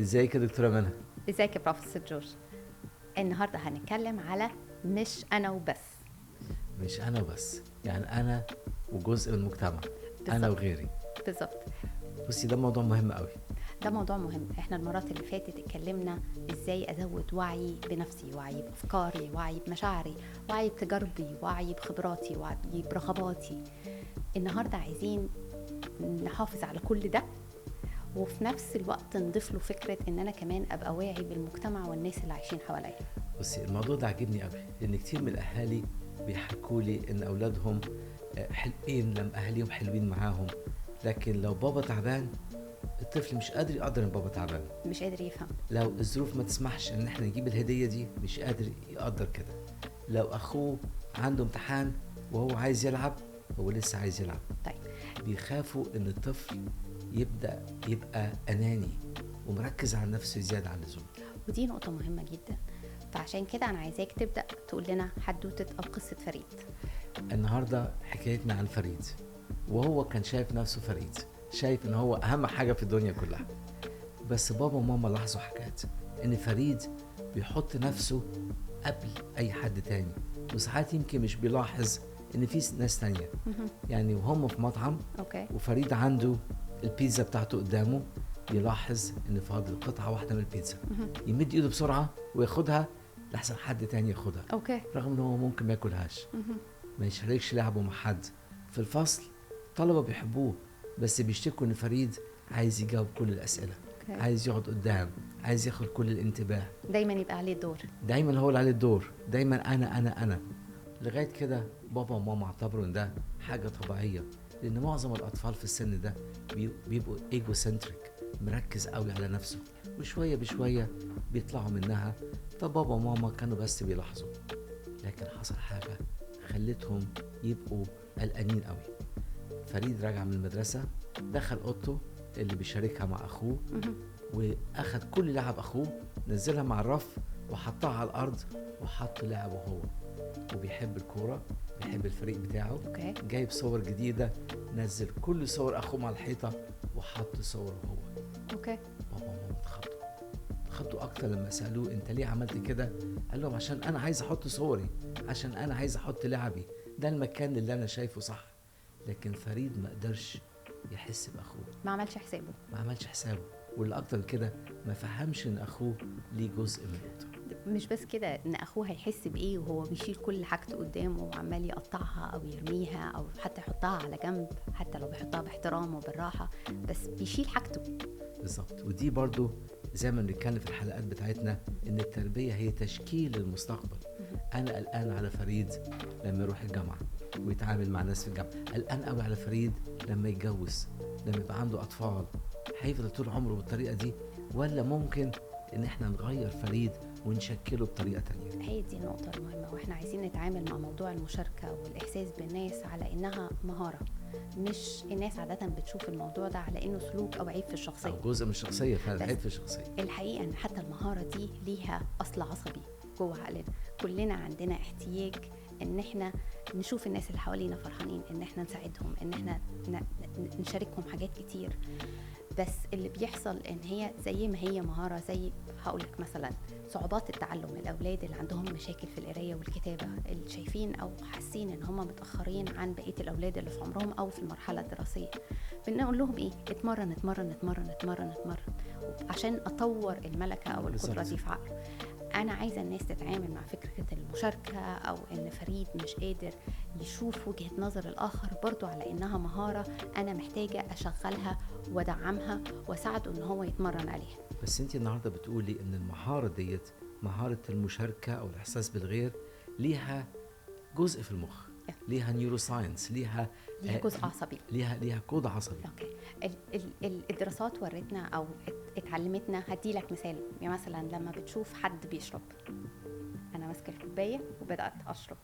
ازيك يا دكتورة منى؟ ازيك يا بروفيسور جورج؟ النهارده هنتكلم على مش انا وبس. مش انا وبس، يعني انا وجزء من المجتمع، انا بالظبط. وغيري. بالظبط. بصي، ده موضوع مهم قوي. ده موضوع مهم. احنا المرات اللي فاتت اتكلمنا ازاي ازود وعي بنفسي، وعي بافكاري، وعي بمشاعري، وعي بتجاربي، وعي بخبراتي، وعي برغباتي. النهارده عايزين نحافظ على كل ده، وفي نفس الوقت نضيف له فكره ان انا كمان ابقى واعي بالمجتمع والناس اللي عايشين حواليا. بصي، الموضوع ده عجبني قوي لان كتير من الاهالي بيحكوا لي ان اولادهم حلوين لما اهاليهم حلوين معاهم، لكن لو بابا تعبان الطفل مش قادر يقدر ان بابا تعبان. مش قادر يفهم. لو الظروف ما تسمحش ان احنا نجيب الهدية دي مش قادر يقدر كده. لو اخوه عنده امتحان وهو عايز يلعب، هو لسه عايز يلعب. طيب. بيخافوا ان الطفل يبدأ يبقى اناني ومركز على نفسه زيادة عن اللزوم. ودي نقطة مهمة جدا، فعشان كده أنا عايزاك تبدأ تقول لنا حدوتة أو قصة فريد. النهاردة حكايتنا عن فريد، وهو كان شايف نفسه فريد، شايف ان هو اهم حاجة في الدنيا كلها. بس بابا وماما لاحظوا حاجات، ان فريد بيحط نفسه قبل اي حد تاني، وساعات يمكن مش بيلاحظ ان في ناس تانية. يعني وهم في مطعم أوكي. وفريد عنده البيتزا بتاعته قدامه، يلاحظ ان فاضل قطعة واحدة من البيتزا، يمد ايده بسرعة وياخدها لحسن حد تاني ياخدها، أوكي. رغم ان هو ممكن ما ياكلهاش. ما يشاركش لعبه مع حد. في الفصل طلبة بيحبوه، بس بيشتكوا ان فريد عايز يجاوب كل الاسئلة، أوكي. عايز يقعد قدام، عايز ياخد كل الانتباه، دايما يبقى عليه الدور. دايما هو اللي عليه الدور، دايما انا. لغاية كده بابا وماما اعتبروا ان ده حاجة طبيعية، لان معظم الاطفال في السن ده بيبقوا ايجو سنتريك، مركز قوي على نفسه، وشوية بشوية بيطلعوا منها. فبابا وماما كانوا بس بيلاحظوا، لكن حصل حاجة خلتهم يبقوا قلقانين قوي. فريد راجع من المدرسة، دخل اوضته اللي بيشاركها مع اخوه، واخد كل لعب اخوه، نزلها مع الرف وحطها على الارض، وحط لعبه هو. وبيحب الكورة، بيحب الفريق بتاعه. أوكي. جايب صور جديدة، نزل كل صور اخوه على الحيطة وحط صوره هو. أوكي. بابا وماما اتخضوا اكتر لما سألوه انت ليه عملت كده؟ قال لهم عشان انا عايز احط صوري، عشان انا عايز احط لعبي، ده المكان اللي انا شايفه صح. لكن فريد ما قدرش يحس باخوه، ما عملش حسابه. ما عملش حسابه، واللي اكتر من كده ما فهمش ان اخوه ليه جزء من الأوضة. مش بس كده، ان اخوه هيحس بايه وهو بيشيل كل حاجته قدامه وعمال يقطعها او يرميها او حتى يحطها على جنب، حتى لو بيحطها باحترام وبالراحه، بس بيشيل حاجته. بالظبط. ودي برضو زي ما بنتكلم في الحلقات بتاعتنا، ان التربية هي تشكيل المستقبل. انا قلقان على فريد لما يروح الجامعة ويتعامل مع ناس في الجامعة، قلقان قوي على فريد لما يتجوز، لما يبقى عنده اطفال. هيفضل طول عمره بالطريقة دي، ولا ممكن ان احنا نغير فريد ونشكله بطريقة تانية؟ هي دي النقطة المهمة، واحنا عايزين نتعامل مع موضوع المشاركة والإحساس بالناس على إنها مهارة. مش الناس عادة بتشوف الموضوع ده على إنه سلوك أو عيب في الشخصية، أو جزء من الشخصية، فعلا بس عيب في الشخصية. الحقيقة إن حتى المهارة دي ليها أصل عصبي جوه عقلنا. كلنا عندنا احتياج إن احنا نشوف الناس اللي حوالينا فرحانين، إن احنا نساعدهم، إن احنا نشاركهم حاجات كتير. بس اللي بيحصل ان هي زي ما هي مهارة، زي هقولك مثلا صعوبات التعلم، الاولاد اللي عندهم مشاكل في القراية والكتابة، اللي شايفين او حاسين ان هم متأخرين عن بقية الاولاد اللي في عمرهم او في المرحلة الدراسية، بنقول لهم ايه؟ اتمرن اتمرن اتمرن اتمرن اتمرن عشان اطور الملكة او القدرة دي في عقله. انا عايزة الناس تتعامل مع فكرة المشاركة، او ان فريد مش قادر يشوف وجهة نظر الاخر برضو على انها مهارة انا محتاجة اشغلها ودعمها واساعده ان هو يتمرن عليها. بس انت النهاردة بتقولي ان المهارة ديت، مهارة المشاركة او الاحساس بالغير، ليها جزء في المخ، ليها نيورو ساينس، ليها جزء عصبي، ليها كود عصبي. اوكي. الدراسات ورتنا او اتعلمتنا. هديلك مثال، يعني مثلا لما بتشوف حد بيشرب، انا ماسكه الكوبايه وبدات اشرب،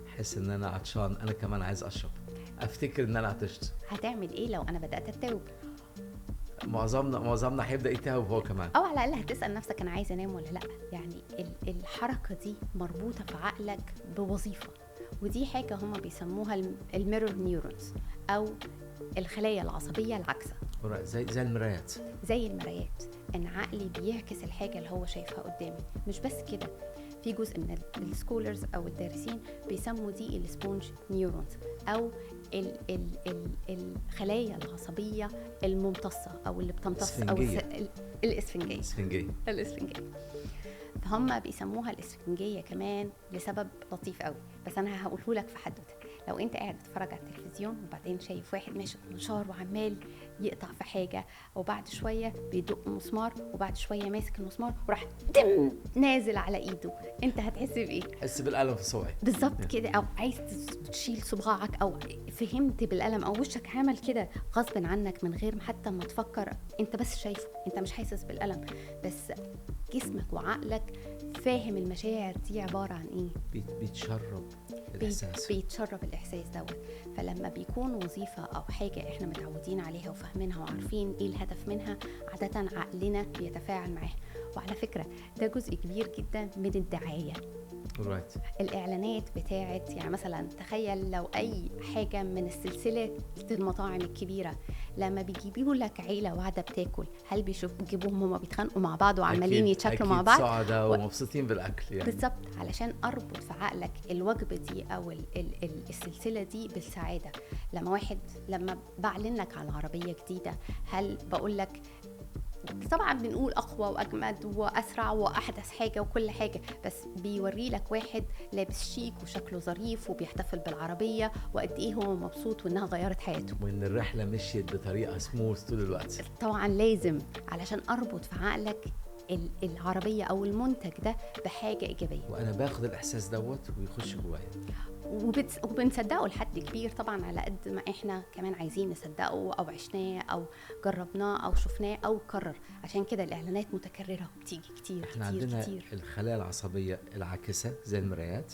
احس ان انا عطشان، انا كمان عايز اشرب، افتكر ان انا عطشت. هتعمل ايه لو انا بدات اتاوب؟ معظمنا هيبدا يتاوب هو كمان، او على الاقل هتسال نفسك انا عايز انام ولا لا. يعني الحركه دي مربوطه في عقلك بوظيفه، ودي حاجه هما بيسموها الميرور نيورونز او الخلايا العصبيه العكسه. زي المرايات. زي المرايات. ان عقلي بيعكس الحاجه اللي هو شايفها قدامي. مش بس كده، في جزء من السكولرز او الدارسين بيسموا دي السبونج نيورونز، او الخلايا العصبيه الممتصه او اللي بتمتص، او الاسفنجيه. فهم بيسموها الاسفنجيه كمان لسبب لطيف قوي، بس انا هقوله لك في حدوته. لو انت قاعد تتفرج على التلفزيون وبعدين شايف واحد ماشي بمنشار وعمال يقطع في حاجه، وبعد شويه بيدق مسمار، وبعد شويه ماسك المسمار وراح دم نازل على ايده، انت هتحس بايه؟ حس بالالم في صبعي بالظبط كده، او عايز تشيل صباعك، او فهمت بالالم، او وشك عمل كده غصب عنك من غير حتى ما تفكر، انت بس شايفه، انت مش حاسس بالالم، بس جسمك وعقلك فاهم المشاعر دي عباره عن ايه. بيتشرب الاحساس، بيتشرب الاحساس دوت. فلما بيكون وظيفه او حاجه احنا متعودين عليها وفاهمينها وعارفين ايه الهدف منها، عاده عقلنا بيتفاعل معاها. وعلى فكره ده جزء كبير جدا من الدعايه. الإعلانات بتاعت، يعني مثلا تخيل لو أي حاجة من السلسلة المطاعم الكبيرة لما بيجيبوا لك عيلة واحدة بتاكل، هل بيجيبوهم هما بيتخانقوا مع بعض وعمالين يتشكلوا مع بعض؟ سعداء ومبسوطين بالأكل يعني. بالظبط، علشان أربط في عقلك الوجبة دي أو السلسلة دي بالسعادة. لما بعلن لك عن عربية جديدة، هل بقول لك طبعا بنقول اقوى واجمد واسرع واحدث حاجه وكل حاجه، بس بيوري لك واحد لابس شيك وشكله ظريف وبيحتفل بالعربيه وقد ايه هو مبسوط وانها غيرت حياته، وان الرحله مشيت بطريقه سموث طول الوقت. طبعا لازم علشان اربط في عقلك العربيه او المنتج ده بحاجه ايجابيه، وانا باخد الاحساس دوت ويخش جوايا وبنصدقه لحد كبير طبعا، على قد ما احنا كمان عايزين نصدقه او عشناه او جربناه او شفناه او كرر. عشان كده الاعلانات متكرره وبتيجي كتير. احنا عندنا الخلايا العصبيه العاكسه زي المرايات،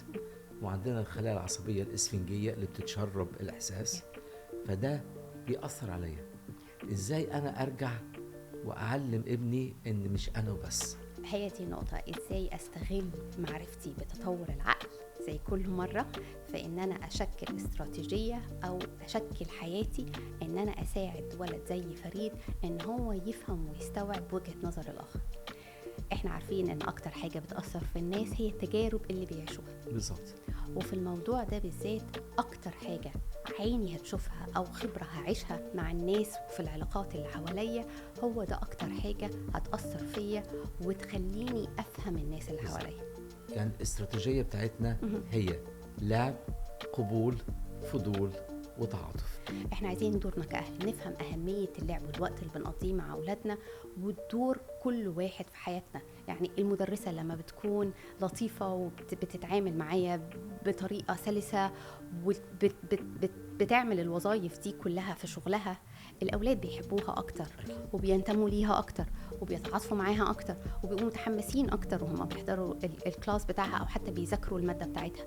وعندنا الخلايا العصبيه الاسفنجيه اللي بتتشرب الاحساس، فده بيأثر عليا. ازاي انا ارجع واعلم ابني ان مش انا وبس؟ هي دي النقطه، ازاي استغل معرفتي بتطور العقل زي كل مرة في ان انا اشكل استراتيجية او اشكل حياتي ان انا اساعد ولد زي فريد ان هو يفهم ويستوعب وجهة نظر الاخر. احنا عارفين ان اكتر حاجة بتأثر في الناس هي التجارب اللي بيعيشوها بالظبط، وفي الموضوع ده بالذات اكتر حاجة عيني هتشوفها او خبرة هعيشها مع الناس وفي العلاقات اللي حواليا، هو ده اكتر حاجة هتأثر فيا وتخليني افهم الناس اللي حواليا. يعني الاستراتيجية بتاعتنا هي لعب، قبول، فضول، وتعاطف. احنا عايزين دورنا كأهل نفهم أهمية اللعب والوقت اللي بنقضيه مع أولادنا ودور كل واحد في حياتنا. يعني المدرسة لما بتكون لطيفة وبتتعامل معايا بطريقة سلسة وبتعمل الوظائف دي كلها في شغلها، الأولاد بيحبوها أكتر وبينتموا ليها أكتر وبيتعاطفوا معاها أكتر وبيبقوا متحمسين أكتر وهم بيحضروا الكلاس بتاعها أو حتى بيذاكروا المادة بتاعتها.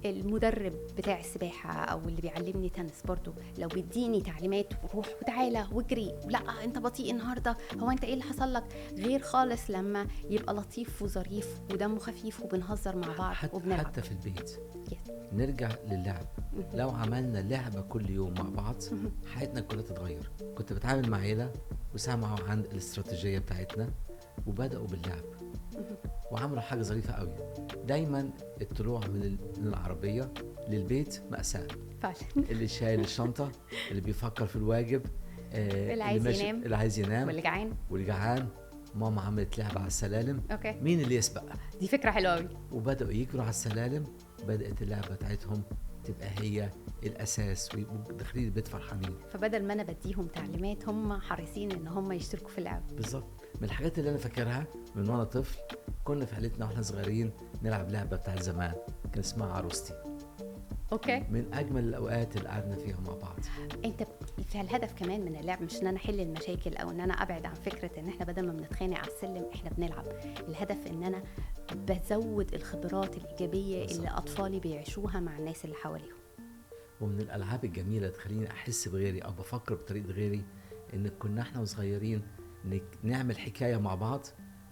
المدرب بتاع السباحة أو اللي بيعلمني تنس برضو لو بيديني تعليمات وروح وتعالى واجري، لا أنت بطيء النهاردة، هو أنت إيه اللي حصل لك، غير خالص لما يبقى لطيف وظريف ودمه خفيف وبنهزر مع بعض وبنلعب. حتى في البيت نرجع للعب. لو عملنا لعبة كل يوم مع بعض حياتنا كلها تتغير. كنت بتعامل مع عيلة وسمعوا عن الاستراتيجية بتاعتنا وبدأوا باللعب وعملوا حاجة ظريفة قوي. دايما الطلوع من العربية للبيت مأساة فعلا. اللي شايل الشنطة، اللي بيفكر في الواجب، اللي عايز ينام واللي جعان. ماما عملت لعبة على السلالم، مين اللي يسبق؟ دي فكرة حلوة قوي. وبدأوا يجروا على السلالم، بدأت اللعبة بتاعتهم تبقى هي الأساس وداخلين البيت فرحانين. فبدل ما أنا بديهم تعليمات هم حريصين إن هم يشتركوا في اللعبة. بالظبط. من الحاجات اللي أنا فاكرها من وأنا طفل، كنا في عيلتنا وإحنا صغيرين نلعب لعبة بتاعت زمان كان اسمها عروستي. من أجمل الأوقات اللي قعدنا فيها مع بعض. أنت في الهدف كمان من اللعب مش إن أنا أحل المشاكل أو إن أنا أبعد عن فكرة إن إحنا بدل ما بنتخانق على السلم إحنا بنلعب. الهدف إن أنا بزود الخبرات الإيجابية اللي أطفالي بيعيشوها مع الناس اللي حواليهم. ومن الألعاب الجميلة تخليني أحس بغيري أو بفكر بطريقة غيري، إن كنا إحنا وصغيرين نعمل حكاية مع بعض،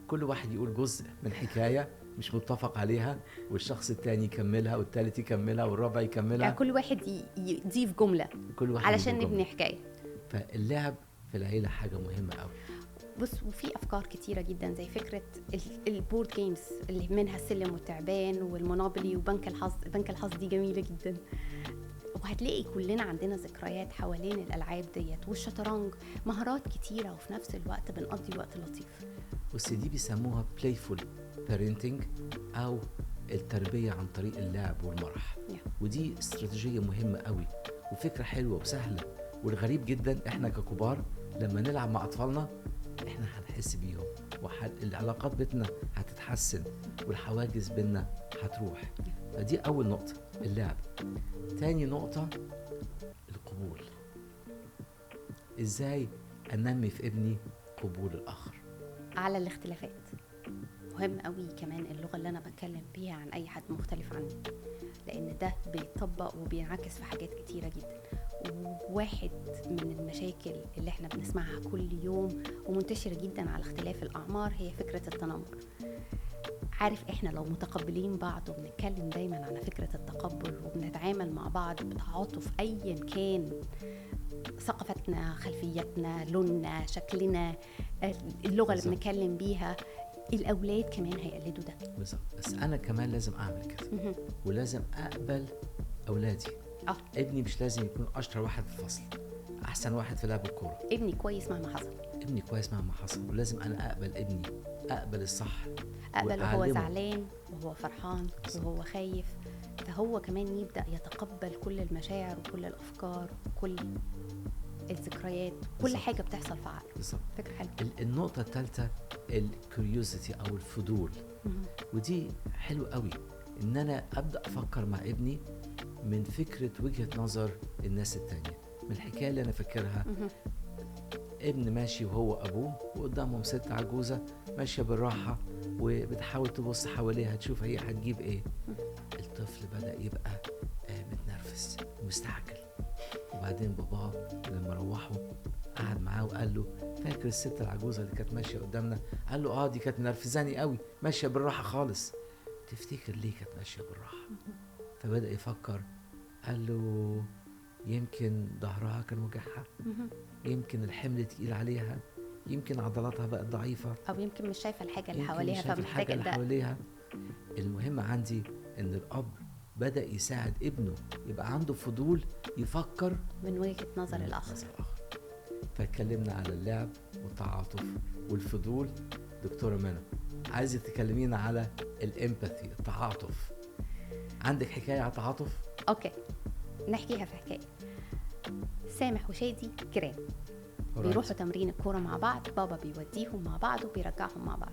كل واحد يقول جزء من حكاية مش متفق عليها والشخص التاني يكملها والتالت يكملها والرابع يكملها، يعني كل واحد يضيف جملة علشان نبني حكاية. فاللعب في العيلة حاجة مهمة قوي. بص، وفي افكار كتيره جدا زي فكره البورد جيمز اللي منها السلم والتعبان والمونوبولي وبنك الحظ. بنك الحظ دي جميله جدا، وهتلاقي كلنا عندنا ذكريات حوالين الالعاب ديت، والشطرنج. مهارات كتيره وفي نفس الوقت بنقضي وقت لطيف. بس دي بيسموها playful parenting أو التربية عن طريق اللعب والمرح. ودي استراتيجية مهمة قوي وفكرة حلوة وسهلة. والغريب جدا احنا ككبار لما نلعب مع أطفالنا احنا هنحس بيهم، والعلاقات بيتنا هتتحسن والحواجز بينا هتروح. فدي أول نقطة، اللعب. تاني نقطة القبول. ازاي أنمي في ابني قبول الآخر على الاختلافات. مهم قوي كمان اللغة اللي أنا بتكلم بيها عن أي حد مختلف عني، لأن ده بيطبق وبينعكس في حاجات كتيرة جدا. وواحد من المشاكل اللي احنا بنسمعها كل يوم ومنتشرة جدا على اختلاف الأعمار هي فكرة التنمر. عارف، احنا لو متقبلين بعض وبنتكلم دايما على فكرة التقبل وبنتعامل مع بعض بتعاطف أيا كان ثقافتنا، خلفيتنا، لوننا، شكلنا، اللغة اللي بنتكلم بيها، الأولاد كمان هيقلدوا ده. بالظبط. بس أنا كمان لازم أعمل كده ولازم أقبل أولادي. ابني مش لازم يكون أشطر واحد في الفصل، أحسن واحد في لعب الكورة. ابني كويس مهما حصل. ابني كويس مهما حصل، ولازم أنا أقبل ابني، أقبل الصح، أقبل وهو زعلان وهو فرحان وهو خايف. فهو كمان يبدأ يتقبل كل المشاعر وكل الأفكار وكل الذكريات، كل حاجة بتحصل في عقله. بالظبط. فكرة حلوة. النقطة الثالثة الكيوريوزيتي أو الفضول. ودي حلو قوي إن أنا أبدأ أفكر مع ابني من فكرة وجهة نظر الناس التانية. من الحكاية اللي أنا فاكرها، ابن ماشي وهو أبوه وقدامهم ست عجوزة ماشية بالراحة وبتحاول تبص حواليها تشوف هي هتجيب إيه. الطفل بدأ يبقى متنرفز ومستعجل. وبعدين باباه لما روحوا قعد معاه وقال له فاكر الست العجوزة اللي كانت ماشية قدامنا؟ قال له دي كانت منرفزاني قوي، ماشية بالراحة خالص. تفتكر ليه كانت ماشية بالراحة؟ فبدأ يفكر، قال له يمكن ظهرها كان وجعها، يمكن الحمل تقيل عليها، يمكن عضلاتها بقت ضعيفة، أو يمكن مش شايفة الحاجة اللي حواليها فمحتاجة ده. حواليها. المهم عندي إن الأب بدأ يساعد ابنه يبقى عنده فضول يفكر من وجهة نظر الآخر. فاتكلمنا على اللعب والتعاطف والفضول. دكتورة منى، عايزة تكلمينا على الامباثي، التعاطف. عندك حكاية على التعاطف؟ أوكي، نحكيها في حكاية. سامح وشادي كرام بيروحوا تمرين الكورة مع بعض، بابا بيوديهم مع بعض وبيرجعهم مع بعض.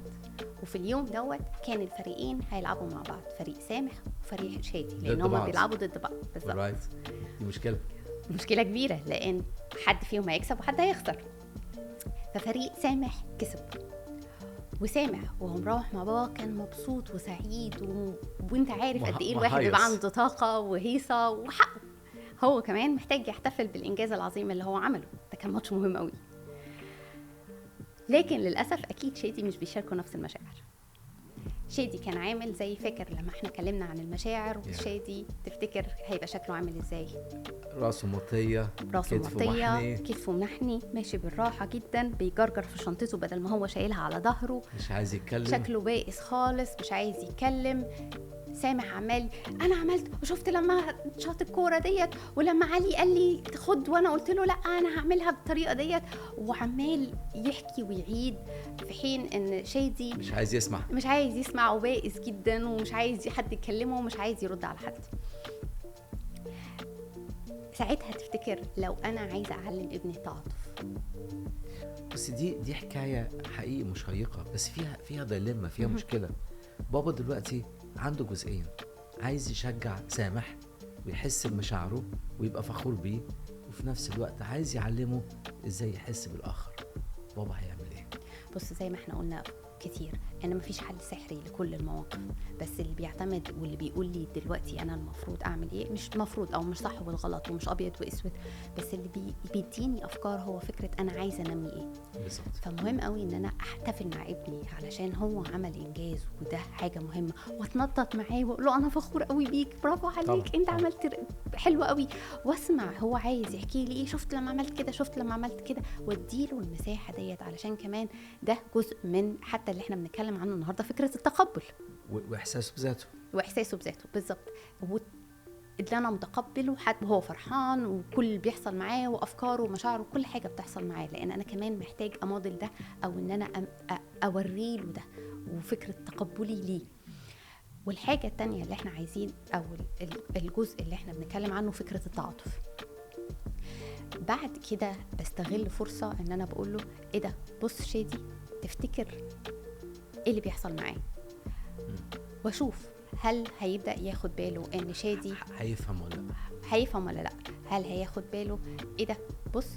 وفي اليوم دوت كان الفريقين هيلعبوا مع بعض، فريق سامح وفريق شادي، لأن هما بيلعبوا ضد بعض. بالظبط. دي مشكلة كبيرة، لأن حد فيهم هيكسب وحد هيخسر. ففريق سامح كسب، وسامح وهو مروح مع بابا كان مبسوط وسعيد وانت عارف قد ايه الواحد يبقى عنده طاقة وهيصة وحقه. هو كمان محتاج يحتفل بالإنجاز العظيم اللي هو عمله. ده كان ماتش مهم قوي. لكن للأسف أكيد شادي مش بيشاركوا نفس المشاعر. شادي كان عامل زي، فاكر لما احنا اتكلمنا عن المشاعر وشادي تفتكر هيبقى شكله عامل ازاي؟ راسه مطية، كتفه منحني، ماشي بالراحة جدا، بيجرجر في شنطته بدل ما هو شايلها على ظهره، مش عايز يتكلم، شكله بائس خالص، مش عايز يتكلم. سامح عمال انا عملت وشفت لما شاط الكوره ديت، ولما علي قال لي خد وانا قلت له لا انا هعملها بالطريقه ديت، وعمال يحكي ويعيد، في حين ان شادي مش عايز يسمع وبائس جدا ومش عايز حد يكلمه ومش عايز يرد على حد. ساعتها تفتكر لو انا عايزه اعلم ابني التعاطف؟ بس دي حكايه حقيقي مشيقه، بس فيها ديلما، فيها مشكله. بابا دلوقتي عنده جزئين، عايز يشجع سامح ويحس بمشاعره ويبقى فخور بيه، وفي نفس الوقت عايز يعلمه ازاي يحس بالاخر. بابا هيعمل ايه؟ بص، زي ما احنا قلنا كتير، ان مفيش حل سحري لكل المواقف، بس اللي بيعتمد واللي بيقول لي دلوقتي انا المفروض اعمل ايه، مش مفروض او مش صح والغلط ومش ابيض واسود، بس اللي بيديني افكار هو فكره انا عايزه انمي ايه بالظبط. فمهم قوي ان انا احتفل مع ابني علشان هو عمل انجاز وده حاجه مهمه، واتنطط معاه واقول له انا فخور قوي بيك، برافو عليك، طبعا. انت عملت حلو قوي، واسمع هو عايز يحكي لي ايه، شفت لما عملت كده، شفت لما عملت كده، واديله المساحه ديت، علشان كمان ده جزء من حتى اللي احنا بنتكلم عنه النهارده، فكره التقبل واحساسه بذاته. واحساسه بذاته بالظبط، اللي انا متقبله حتى وهو فرحان وكل اللي بيحصل معاه وافكاره ومشاعره وكل حاجه بتحصل معاه، لان انا كمان محتاج اموديل ده او ان انا اوريه له ده وفكره تقبلي ليه. والحاجه التانية اللي احنا عايزين او الجزء اللي احنا بنتكلم عنه فكره التعاطف. بعد كده بستغل فرصه ان انا بقول له ايه ده، بص شادي، تفتكر ايه اللي بيحصل معاه، واشوف هل هيبدأ ياخد باله ان شادي هيفهم ولا لا، هيفهم ولا لا، هل هياخد باله ايه ده، بص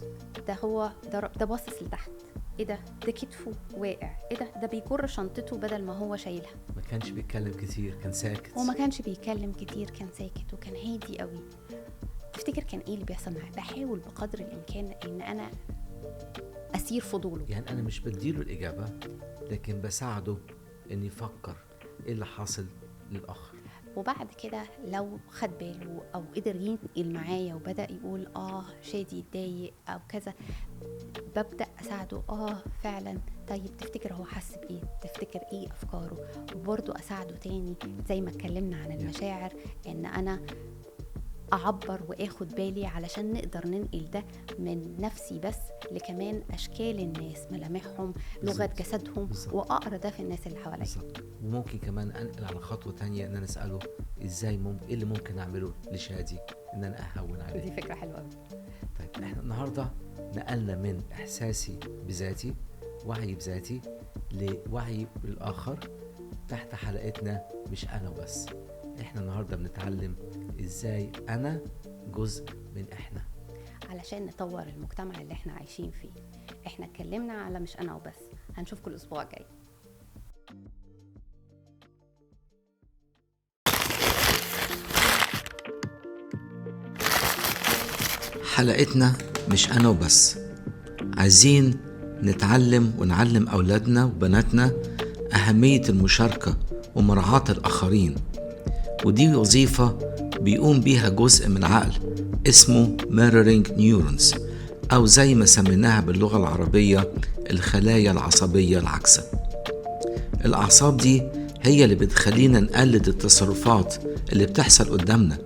ده هو ده باصص لتحت، ايه ده كتفه واقع، ايه ده بيجر شنطته بدل ما هو شايلها. ما كانش بيتكلم كتير، كان ساكت. وما كانش بيتكلم كتير، كان ساكت وكان هادي قوي. تفتكر كان ايه اللي بيحصل معاه؟ بحاول بقدر الامكان ان انا اسير فضوله. يعني انا مش بديله الاجابه، لكن بساعده ان يفكر ايه اللي حاصل للاخر. وبعد كده لو خد باله او قدر ينقل معايا وبدأ يقول شادي اتضايق او كذا، ببدأ اساعده فعلا، طيب تفتكر هو حس بايه، تفتكر ايه افكاره، وبرضه اساعده تاني زي ما اتكلمنا عن المشاعر، ان انا اعبر واخد بالي علشان نقدر ننقل ده من نفسي بس لكمان اشكال الناس، ملامحهم، لغة جسدهم، واقرا ده في الناس اللي حواليا. وممكن كمان انقل على خطوة تانية، ان انا اسأله ازاي ايه اللي ممكن اعمله لشادي ان انا اهون عليه. دي فكرة حلوة قوي. طيب احنا النهاردة نقلنا من احساسي بذاتي، وعي بذاتي، لوعي بالاخر تحت حلقتنا مش انا وبس. احنا النهاردة بنتعلم ازاي انا جزء من احنا، علشان نطور المجتمع اللي احنا عايشين فيه. احنا اتكلمنا على مش انا وبس، هنشوفكم الاسبوع الجاي. حلقتنا مش انا وبس، عايزين نتعلم ونعلم اولادنا وبناتنا اهمية المشاركة ومراعاة الاخرين، ودي وظيفة بيقوم بيها جزء من العقل اسمه mirroring neurons، أو زي ما سميناها باللغة العربية الخلايا العصبية العكسة. الأعصاب دي هي اللي بتخلينا نقلد التصرفات اللي بتحصل قدامنا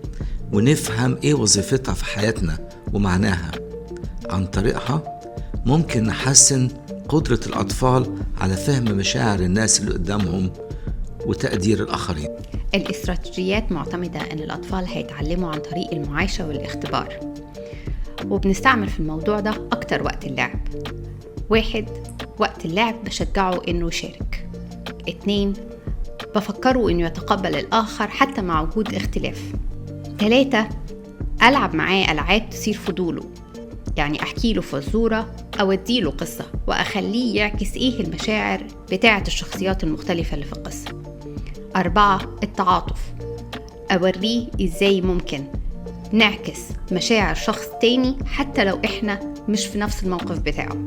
ونفهم إيه وظيفتها في حياتنا ومعناها. عن طريقها ممكن نحسن قدرة الأطفال على فهم مشاعر الناس اللي قدامهم وتقدير الآخرين. الاستراتيجيات معتمدة أن الأطفال هيتعلموا عن طريق المعايشة والاختبار، وبنستعمل في الموضوع ده أكتر وقت اللعب. 1. وقت اللعب بشجعه أنه يشارك. 2. بفكره أنه يتقبل الآخر حتى مع وجود اختلاف. 3. ألعب معاه ألعاب تثير فضوله، يعني أحكي له فزورة أو أديله قصة وأخليه يعكس إيه المشاعر بتاعة الشخصيات المختلفة اللي في القصة. 4. التعاطف، أوريه إزاي ممكن نعكس مشاعر شخص تاني حتى لو إحنا مش في نفس الموقف بتاعه.